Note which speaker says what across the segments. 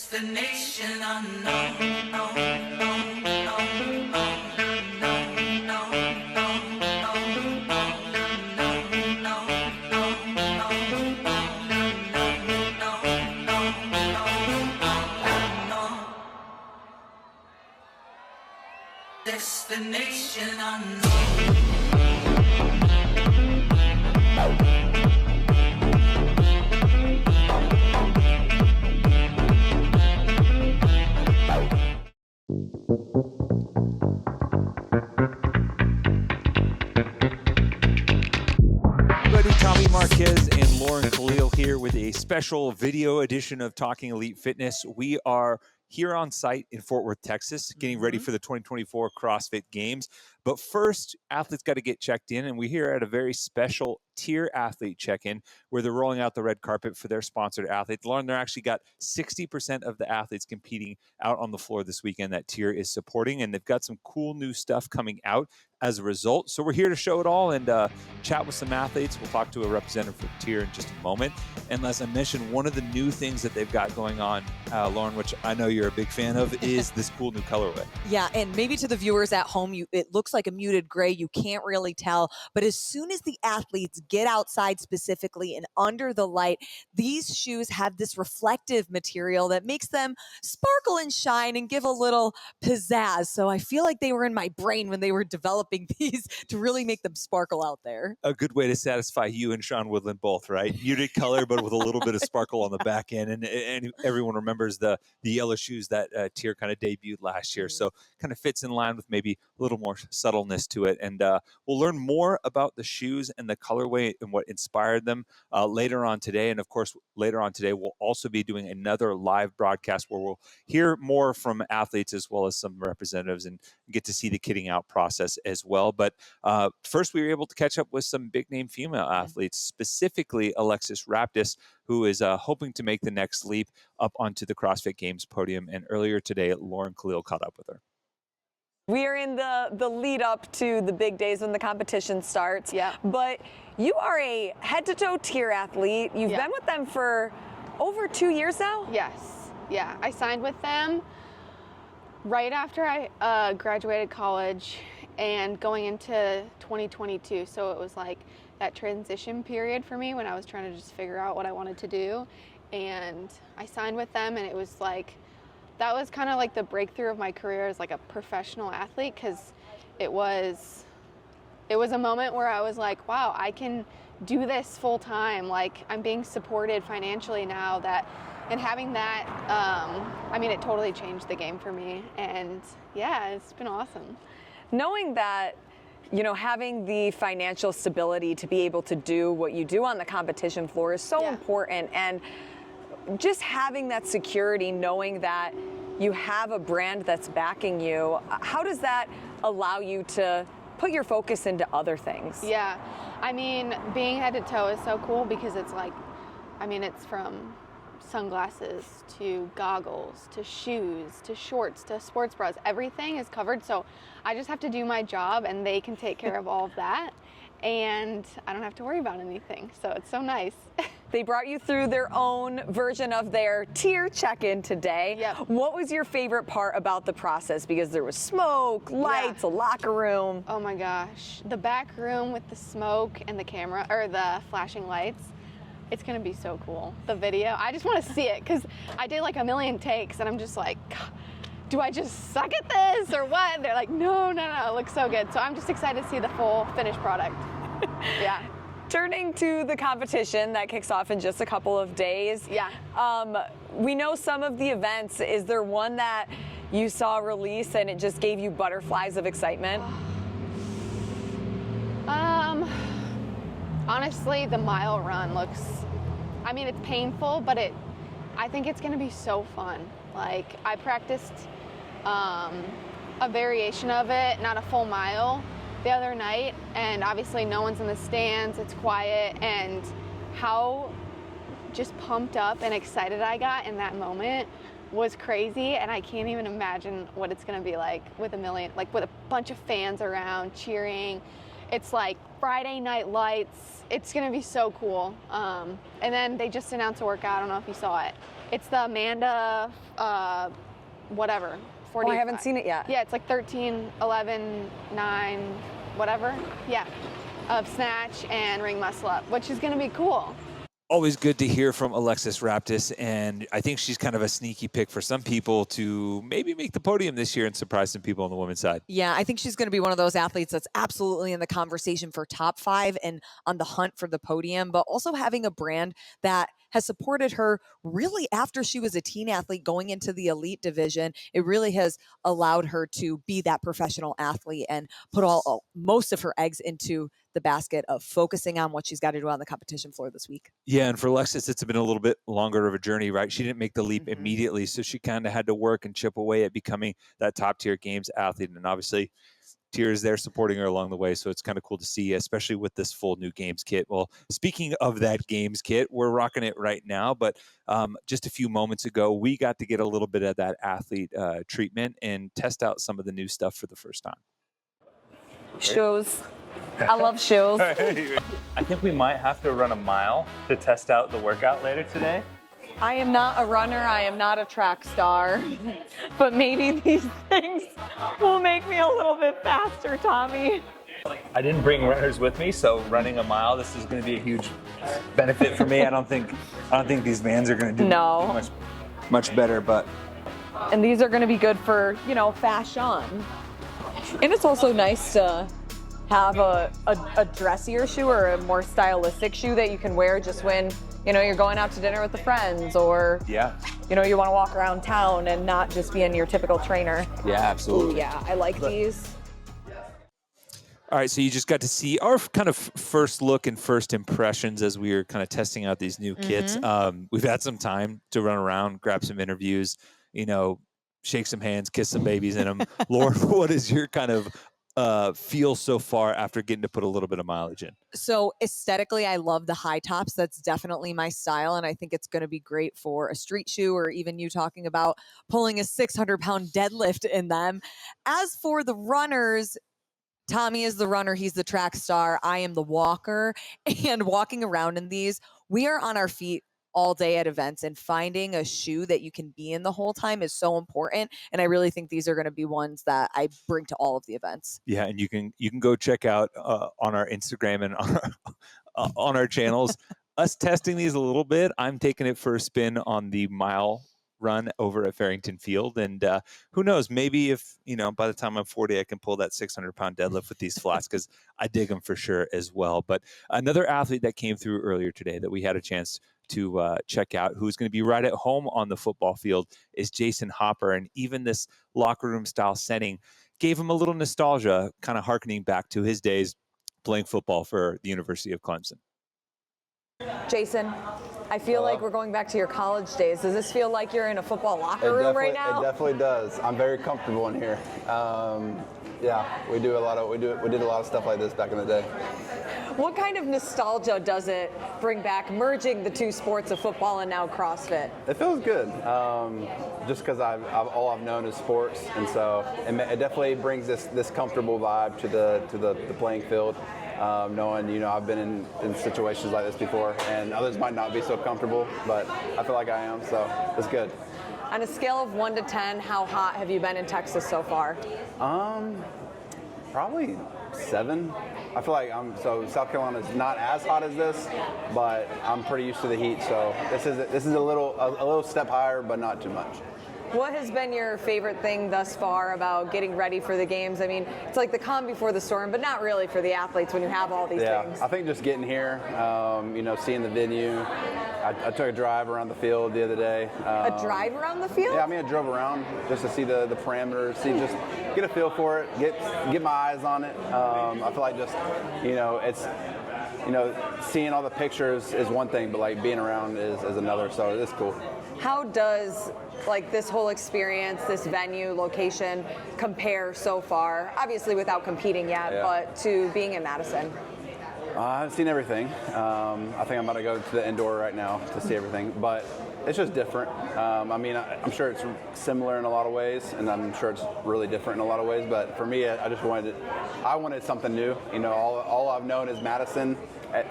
Speaker 1: Destination unknown. Destination unknown.
Speaker 2: Tommy Marquez and Lauren Khalil here with a special video edition of Talking Elite Fitness. We are here on site in Fort Worth, Texas, getting ready for the 2024 CrossFit Games. But first, athletes got to get checked in, and we're here at a very special TYR athlete check-in where they're rolling out the red carpet for their sponsored athletes. Lauren, they're actually got 60% of the athletes competing out on the floor this weekend that TYR is supporting, and they've got some cool new stuff coming out as a result. So we're here to show it all and chat with some athletes. We'll talk to a representative for TYR in just a moment. And as I mentioned, one of the new things that they've got going on, Lauren, which I know you're a big fan of, is this cool new colorway.
Speaker 3: Yeah, and maybe to the viewers at home, it looks like a muted gray. You can't really tell. But as soon as the athletes get outside specifically and under the light, these shoes have this reflective material that makes them sparkle and shine and give a little pizzazz. So I feel like they were in my brain when they were developing these to really make them sparkle out there.
Speaker 2: A good way to satisfy you and Sean Woodland both, right? Muted color, but with a little bit of sparkle on the back end. And everyone remembers the yellow shoes that TYR kind of debuted last year. So kind of fits in line with maybe a little more subtleness to it. And we'll learn more about the shoes and the colorway and what inspired them later on today. And of course, later on today, we'll also be doing another live broadcast where we'll hear more from athletes as well as some representatives and get to see the kitting out process as well. But first, we were able to catch up with some big name female athletes, specifically Alexis Raptis, who is hoping to make the next leap up onto the CrossFit Games podium. And earlier today, Lauren Khalil caught up with her.
Speaker 4: We are in the lead up to the big days when the competition starts.
Speaker 5: Yeah.
Speaker 4: But you are a head-to-toe TYR athlete. You've been with them for over 2 years now?
Speaker 5: Yes. Yeah. I signed with them right after I graduated college and going into 2022. So it was like that transition period for me when I was trying to just figure out what I wanted to do. And I signed with them, and it was like, that was kind of like the breakthrough of my career as like a professional athlete, because it was a moment where I was like, wow, I can do this full time. Like, I'm being supported financially now, and having that, I mean, it totally changed the game for me. And yeah, it's been awesome.
Speaker 4: Knowing that, you know, having the financial stability to be able to do what you do on the competition floor is so important. And just having that security, knowing that you have a brand that's backing you, how does that allow you to put your focus into other things?
Speaker 5: Yeah, I mean, being head to toe is so cool because it's like, I mean, it's from sunglasses to goggles to shoes to shorts to sports bras. Everything is covered, so I just have to do my job and they can take care of all of that. And I don't have to worry about anything, so it's so nice.
Speaker 4: They brought you through their own version of their TYR check-in today.
Speaker 5: Yep.
Speaker 4: What was your favorite part about the process? Because there was smoke, lights, a locker room.
Speaker 5: Oh my gosh. The back room with the smoke and the camera, or the flashing lights, it's gonna be so cool. The video, I just wanna see it, because I did like a million takes and I'm just like, do I just suck at this or what? They're like, no, it looks so good. So I'm just excited to see the full finished product. Yeah.
Speaker 4: Turning to the competition that kicks off in just a couple of days.
Speaker 5: Yeah.
Speaker 4: We know some of the events. Is there one that you saw release and it just gave you butterflies of excitement?
Speaker 5: Honestly, the mile run looks, I mean, it's painful, but I think it's gonna be so fun. Like, I practiced a variation of it, not a full mile, the other night, and obviously no one's in the stands, it's quiet, and how just pumped up and excited I got in that moment was crazy, and I can't even imagine what it's gonna be like with a bunch of fans around cheering It's like Friday night lights. It's gonna be so cool. And then they just announced a workout. I don't know if you saw it. It's the Amanda, whatever. 40.
Speaker 4: Oh, I haven't seen it yet.
Speaker 5: Yeah, it's like 13, 11, 9, whatever. Yeah, of snatch and ring muscle up, which is gonna be cool.
Speaker 2: Always good to hear from Alexis Raptis, and I think she's kind of a sneaky pick for some people to maybe make the podium this year and surprise some people on the women's side.
Speaker 3: Yeah, I think she's going to be one of those athletes that's absolutely in the conversation for top 5 and on the hunt for the podium, but also having a brand that has supported her really after she was a teen athlete going into the elite division. It really has allowed her to be that professional athlete and put most of her eggs into the basket of focusing on what she's got to do on the competition floor this week.
Speaker 2: Yeah, and for Alexis, it's been a little bit longer of a journey, right? She didn't make the leap immediately, so she kind of had to work and chip away at becoming that top tier games athlete. And obviously, TYR is there supporting her along the way, so it's kind of cool to see, especially with this full new games kit. Well, speaking of that games kit, we're rocking it right now, but just a few moments ago, we got to get a little bit of that athlete treatment and test out some of the new stuff for the first time.
Speaker 4: Shoes. I love shoes.
Speaker 6: I think we might have to run a mile to test out the workout later today.
Speaker 4: I am not a runner, I am not a track star, but maybe these things will make me a little bit faster, Tommy.
Speaker 6: I didn't bring runners with me, so running a mile, this is going to be a huge benefit for me. I don't think these vans are going to do much better, but
Speaker 4: And these are going to be good for, fashion. And it's also nice to have a dressier shoe or a more stylistic shoe that you can wear just when you're going out to dinner with the friends, or you want to walk around town and not just be in your typical trainer.
Speaker 6: Yeah, absolutely.
Speaker 4: Ooh, yeah, I like these.
Speaker 2: All right, so you just got to see our kind of first look and first impressions as we were kind of testing out these new kits. We've had some time to run around, grab some interviews, shake some hands, kiss some babies in them. Lauren, what is your kind of feel so far after getting to put a little bit of mileage in?
Speaker 3: So aesthetically, I love the high tops. That's definitely my style. And I think it's going to be great for a street shoe, or even you talking about pulling a 600-pound deadlift in them. As for the runners, Tommy is the runner. He's the track star. I am the walker. And walking around in these, we are on our feet all day at events, and finding a shoe that you can be in the whole time is so important. And I really think these are going to be ones that I bring to all of the events.
Speaker 2: Yeah, and you can go check out on our Instagram and on our channels us testing these a little bit. I'm taking it for a spin on the mile run over at Farrington Field, and who knows, maybe if by the time I'm 40 I can pull that 600-pound deadlift with these flats, because I dig them for sure as well. But another athlete that came through earlier today that we had a chance to check out, who's going to be right at home on the football field, is Jayson Hopper. And even this locker room style setting gave him a little nostalgia, kind of hearkening back to his days playing football for the University of Clemson.
Speaker 4: Jason, I feel like we're going back to your college days. Does this feel like you're in a football locker room right now?
Speaker 7: It definitely does. I'm very comfortable in here. Yeah, we did a lot of stuff like this back in the day.
Speaker 4: What kind of nostalgia does it bring back, merging the two sports of football and now CrossFit?
Speaker 7: It feels good, just because all I've known is sports, and so it definitely brings this comfortable vibe to the playing field. Knowing I've been in situations like this before, and others might not be so comfortable, but I feel like I am, so it's good.
Speaker 4: On a scale of 1 to 10, how hot have you been in Texas so far?
Speaker 7: Probably 7. I feel like South Carolina is not as hot as this, but I'm pretty used to the heat, so this is a little step higher, but not too much.
Speaker 4: What has been your favorite thing thus far about getting ready for the games? I mean, it's like the calm before the storm, but not really for the athletes when you have all these things.
Speaker 7: I think just getting here, seeing the venue. I took a drive around the field the other day.
Speaker 4: A drive around the field?
Speaker 7: Yeah, I drove around just to see the parameters, just get a feel for it, get my eyes on it. I feel like just, it's, seeing all the pictures is one thing, but like being around is another, so it's cool.
Speaker 4: How does this whole experience, this venue, location, compare so far? Obviously without competing yet, but to being in Madison.
Speaker 7: I haven't seen everything. I think I'm about to go to the indoor right now to see everything. But it's just different. I mean, I'm sure it's similar in a lot of ways, and I'm sure it's really different in a lot of ways. But for me, I just wanted something new. You know, all I've known is Madison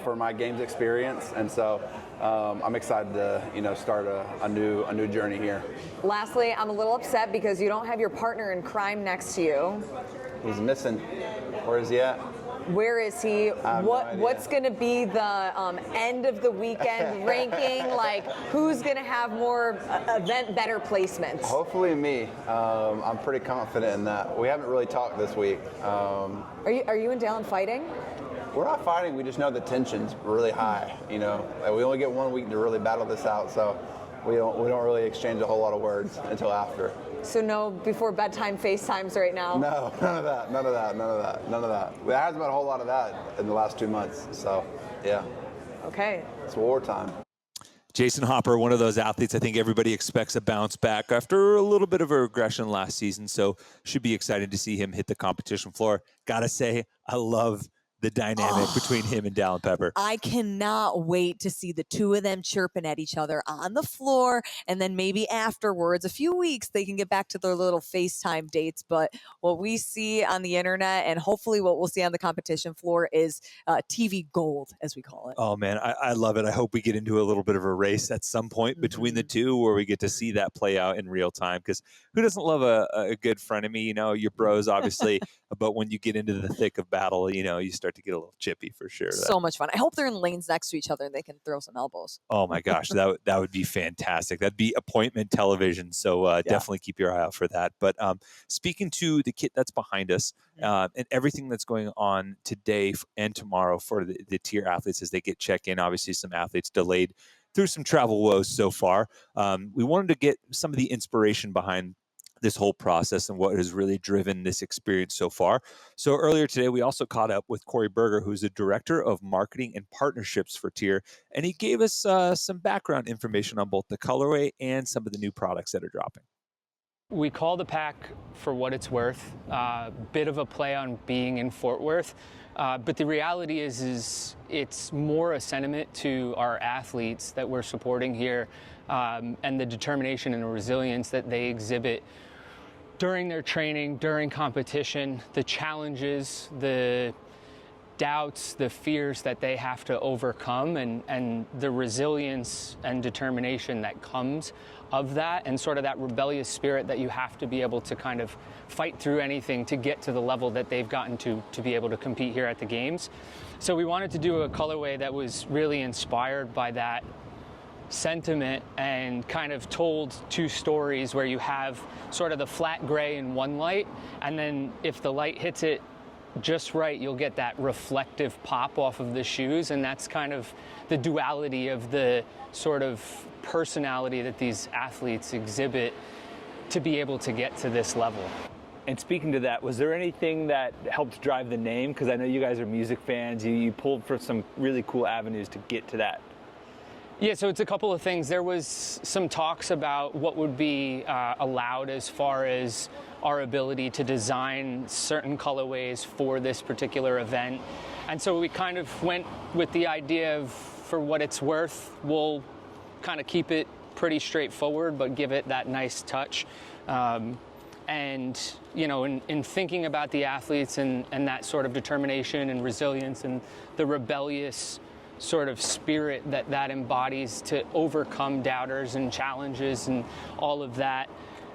Speaker 7: for my games experience, and so I'm excited to start a new journey here.
Speaker 4: Lastly, I'm a little upset because you don't have your partner in crime next to you.
Speaker 7: He's missing. Where is he at?
Speaker 4: Where is he? What's going to be the end of the weekend ranking? Like, who's going to have more better placements?
Speaker 7: Hopefully me. I'm pretty confident in that. We haven't really talked this week.
Speaker 4: Are you and Dalen fighting?
Speaker 7: We're not fighting. We just know the tension's really high. You know, like we only get 1 week to really battle this out, so we don't really exchange a whole lot of words until after.
Speaker 4: So no before bedtime FaceTimes right now?
Speaker 7: No, none of that. There hasn't been a whole lot of that in the last 2 months. So, yeah.
Speaker 4: Okay.
Speaker 7: It's wartime.
Speaker 2: Jayson Hopper, one of those athletes I think everybody expects a bounce back after a little bit of a regression last season. So should be excited to see him hit the competition floor. Gotta say, I love the dynamic between him and Dalen Pepper.
Speaker 3: I cannot wait to see the two of them chirping at each other on the floor, and then maybe afterwards, a few weeks, they can get back to their little FaceTime dates. But what we see on the internet, and hopefully what we'll see on the competition floor, is TV gold, as we call it.
Speaker 2: Oh man, I love it. I hope we get into a little bit of a race at some point between the two, where we get to see that play out in real time. Because who doesn't love a good frenemy? You know, your bros, obviously. But when you get into the thick of battle, you know, you start to get a little chippy for sure.
Speaker 3: So much fun. I hope they're in lanes next to each other and they can throw some elbows.
Speaker 2: Oh my gosh, that would be fantastic. That'd be appointment television. So definitely keep your eye out for that. But speaking to the kit that's behind us and everything that's going on today and tomorrow for the TYR athletes as they get check in, obviously some athletes delayed through some travel woes so far. We wanted to get some of the inspiration behind this whole process and what has really driven this experience so far. So earlier today, we also caught up with Corey Berger, who's the Director of Marketing and Partnerships for TYR, and he gave us some background information on both the colorway and some of the new products that are dropping.
Speaker 8: We call the pack for what it's worth, bit of a play on being in Fort Worth, but the reality is it's more a sentiment to our athletes that we're supporting here and the determination and the resilience that they exhibit during their training, during competition, the challenges, the doubts, the fears that they have to overcome, and the resilience and determination that comes of that, and sort of that rebellious spirit that you have to be able to kind of fight through anything to get to the level that they've gotten to be able to compete here at the Games. So we wanted to do a colorway that was really inspired by that sentiment and kind of told two stories where you have sort of the flat gray in one light, and then if the light hits it just right, you'll get that reflective pop off of the shoes, and that's kind of the duality of the sort of personality that these athletes exhibit to be able to get to this level.
Speaker 6: And speaking to that, was there anything that helped drive the name? Because I know you guys are music fans. You pulled for some really cool avenues to get to that.
Speaker 8: Yeah, so it's a couple of things. There was some talks about what would be allowed as far as our ability to design certain colorways for this particular event. And so we kind of went with the idea of, for what it's worth, we'll kind of keep it pretty straightforward, but give it that nice touch. And, you know, in thinking about the athletes and that sort of determination and resilience and the rebellious sort of spirit that embodies to overcome doubters and challenges and all of that,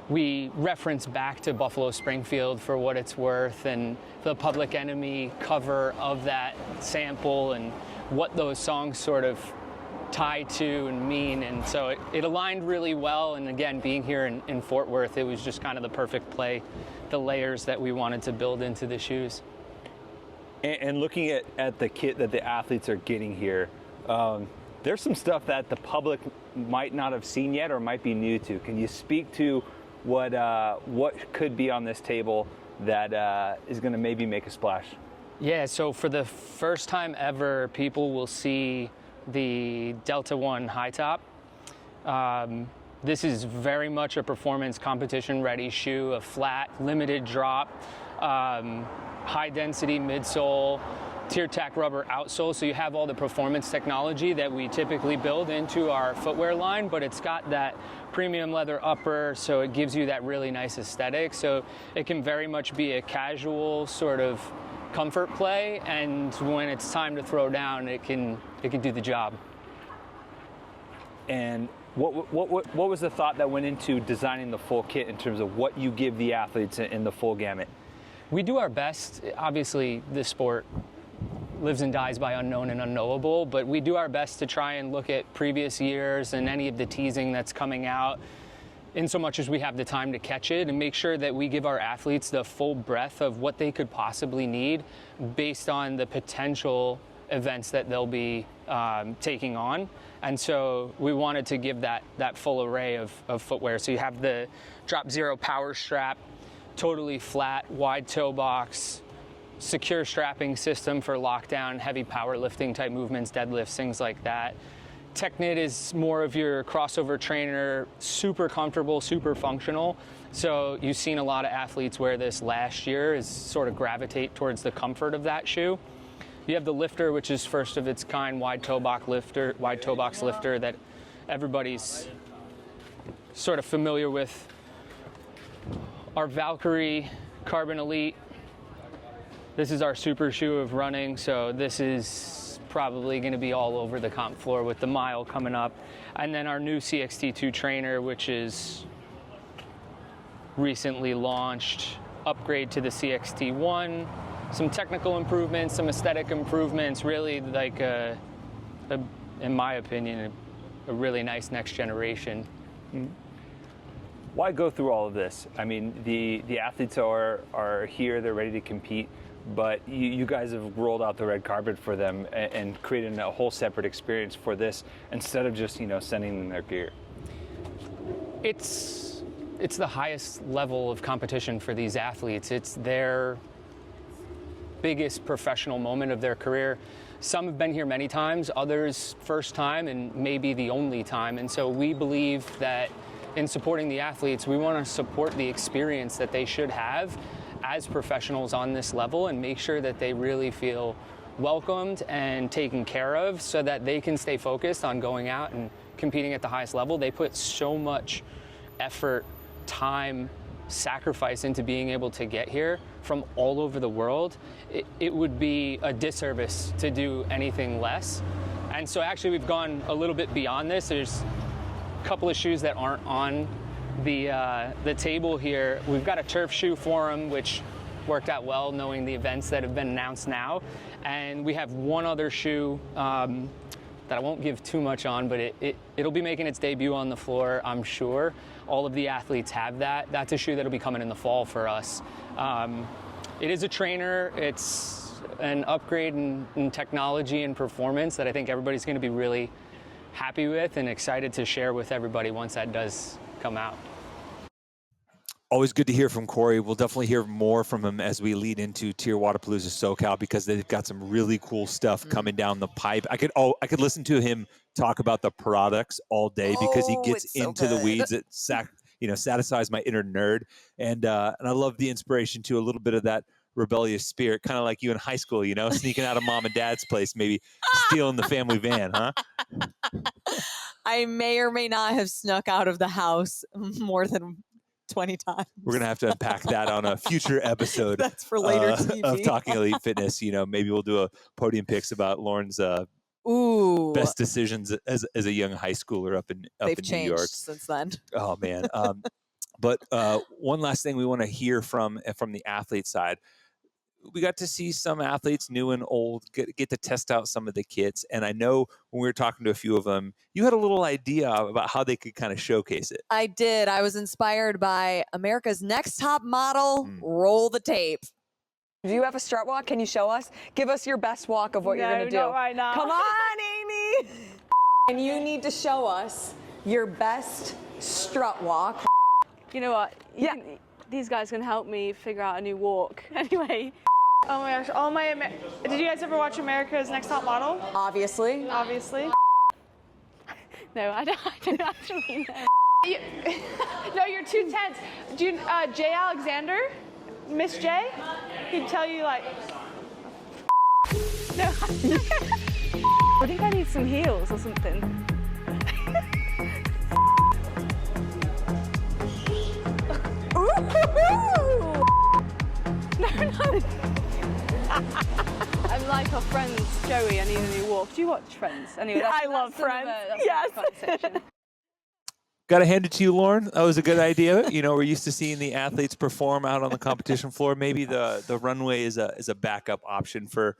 Speaker 8: we reference back to Buffalo Springfield for what it's worth, and the Public Enemy cover of that sample and what those songs sort of tie to and mean. And so it aligned really well. And again, being here in Fort Worth, it was just kind of the perfect play, the layers that we wanted to build into the shoes.
Speaker 6: And looking at the kit that the athletes are getting here, there's some stuff that the public might not have seen yet or might be new to. Can you speak to what could be on this table that is going to maybe make a splash?
Speaker 8: Yeah, so for the first time ever, people will see the Delta One high top. This is very much a performance competition ready shoe, a flat, limited drop, high density midsole, TYR rubber outsole, so you have all the performance technology that we typically build into our footwear line, but it's got that premium leather upper, so it gives you that really nice aesthetic. So it can very much be a casual sort of comfort play, and when it's time to throw down, it can do the job.
Speaker 6: And what was the thought that went into designing the full kit in terms of what you give the athletes in the full gamut?
Speaker 8: We do our best. Obviously, this sport lives and dies by unknown and unknowable, but we do our best to try and look at previous years and any of the teasing that's coming out, in so much as we have the time to catch it, and make sure that we give our athletes the full breadth of what they could possibly need based on the potential events that they'll be taking on. And so we wanted to give that full array of footwear. So you have the Drop Zero power strap, totally flat, wide toe box, secure strapping system for lockdown, heavy powerlifting type movements, deadlifts, things like that. TechKnit is more of your crossover trainer, super comfortable, super functional. So you've seen a lot of athletes wear this last year, is sort of gravitate towards the comfort of that shoe. You have the lifter, which is first of its kind, wide toe box lifter that everybody's sort of familiar with. Our Valkyrie Carbon Elite. This is our super shoe of running, so this is probably going to be all over the comp floor with the mile coming up. And then our new CXT2 trainer, which is recently launched, upgrade to the CXT1, some technical improvements, some aesthetic improvements, really like in my opinion, a really nice next generation.
Speaker 6: Why go through all of this? I mean, the athletes are here, they're ready to compete, but you guys have rolled out the red carpet for them and created a whole separate experience for this instead of just, sending them their gear.
Speaker 8: It's the highest level of competition for these athletes. It's their biggest professional moment of their career. Some have been here many times, others first time and maybe the only time. And so we believe that in supporting the athletes, we want to support the experience that they should have as professionals on this level and make sure that they really feel welcomed and taken care of so that they can stay focused on going out and competing at the highest level. They put so much effort, time, sacrifice into being able to get here from all over the world. It would be a disservice to do anything less. And so actually we've gone a little bit beyond this. There's a couple of shoes that aren't on the table here. We've got a turf shoe for them, which worked out well knowing the events that have been announced now. And we have one other shoe that I won't give too much on, but it'll be making its debut on the floor, I'm sure. All of the athletes have that. That's a shoe that'll be coming in the fall for us. It is a trainer. It's an upgrade in technology and performance that I think everybody's gonna be really happy with and excited to share with everybody once that does come out.
Speaker 2: Always good to hear from Corey. We'll definitely hear more from him as we lead into TYR Wodapalooza SoCal because they've got some really cool stuff coming down the pipe. I could listen to him talk about the products all day because he gets into the weeds. It satisfies my inner nerd, and I love the inspiration to a little bit of that rebellious spirit, kind of like you in high school, sneaking out of mom and dad's place, maybe stealing the family van, huh?
Speaker 3: I may or may not have snuck out of the house more than 20 times.
Speaker 2: We're going to have to unpack that on a future episode.
Speaker 3: That's for later TV.
Speaker 2: Of Talking Elite Fitness. Maybe we'll do a podium picks about Lauren's best decisions as a young high schooler up in New York.
Speaker 3: They've changed since then.
Speaker 2: Oh, man. But one last thing we want to hear from the athlete side. We got to see some athletes, new and old, get to test out some of the kits. And I know when we were talking to a few of them, you had a little idea about how they could kind of showcase it.
Speaker 3: I did. I was inspired by America's Next Top Model. Roll the tape.
Speaker 4: Do you have a strut walk? Can you show us? Give us your best walk of what you're going to do.
Speaker 5: No, right now.
Speaker 4: Come on, Aimee. And you need to show us your best strut walk.
Speaker 5: You know what? These guys can help me figure out a new walk. Anyway. Oh my gosh, did you guys ever watch America's Next Top Model?
Speaker 4: Obviously.
Speaker 5: No, I don't actually know. No, you're too tense. Do you, Jay Alexander, Miss J, he'd tell you like,
Speaker 9: I think I need some heels or something. No. I'm like our friends, Joey. I need a new walk. Do you watch Friends? Anyway,
Speaker 10: I love
Speaker 9: sort of
Speaker 10: Friends.
Speaker 9: that's
Speaker 10: Yes.
Speaker 9: a conversation.
Speaker 2: Got to hand it to you, Lauren. That was a good idea. You know, we're used to seeing the athletes perform out on the competition floor. Maybe the runway is a backup option for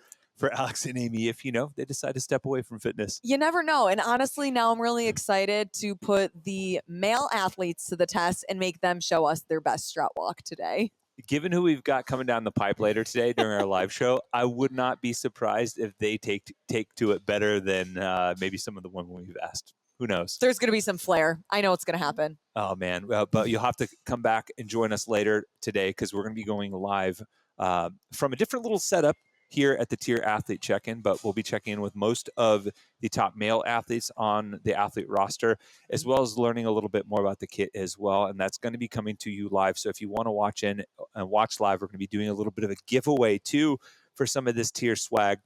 Speaker 2: Alex and Aimee if, you know, they decide to step away from fitness.
Speaker 3: You never know. And honestly, now I'm really excited to put the male athletes to the test and make them show us their best strut walk today.
Speaker 2: Given who we've got coming down the pipe later today during our live show, I would not be surprised if they take to it better than maybe some of the women we've asked. Who knows?
Speaker 3: There's going to be some flair. I know it's going to happen.
Speaker 2: Oh, man. But you'll have to come back and join us later today because we're going to be going live from a different little setup here at the TYR Athlete Check-In, but we'll be checking in with most of the top male athletes on the athlete roster, as well as learning a little bit more about the kit as well. And that's going to be coming to you live. So if you want to watch in and watch live, we're going to be doing a little bit of a giveaway too for some of this TYR swag,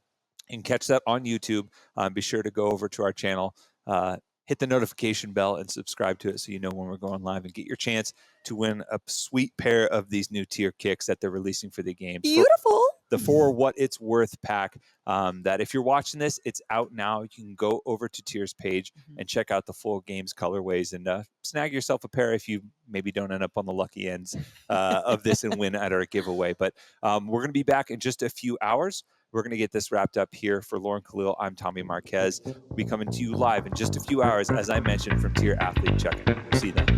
Speaker 2: and catch that on YouTube. Be sure to go over to our channel, hit the notification bell and subscribe to it so you know when we're going live, and get your chance to win a sweet pair of these new TYR kicks that they're releasing for the games.
Speaker 3: Beautiful.
Speaker 2: The For What It's Worth pack, that if you're watching this, it's out now. You can go over to TYR's page and check out the full games colorways and snag yourself a pair if you maybe don't end up on the lucky ends of this and win at our giveaway. But we're going to be back in just a few hours. We're going to get this wrapped up here. For Lauren Khalil, I'm Tommy Marquez. We'll be coming to you live in just a few hours, as I mentioned, from TYR Athlete Check-In. See you then.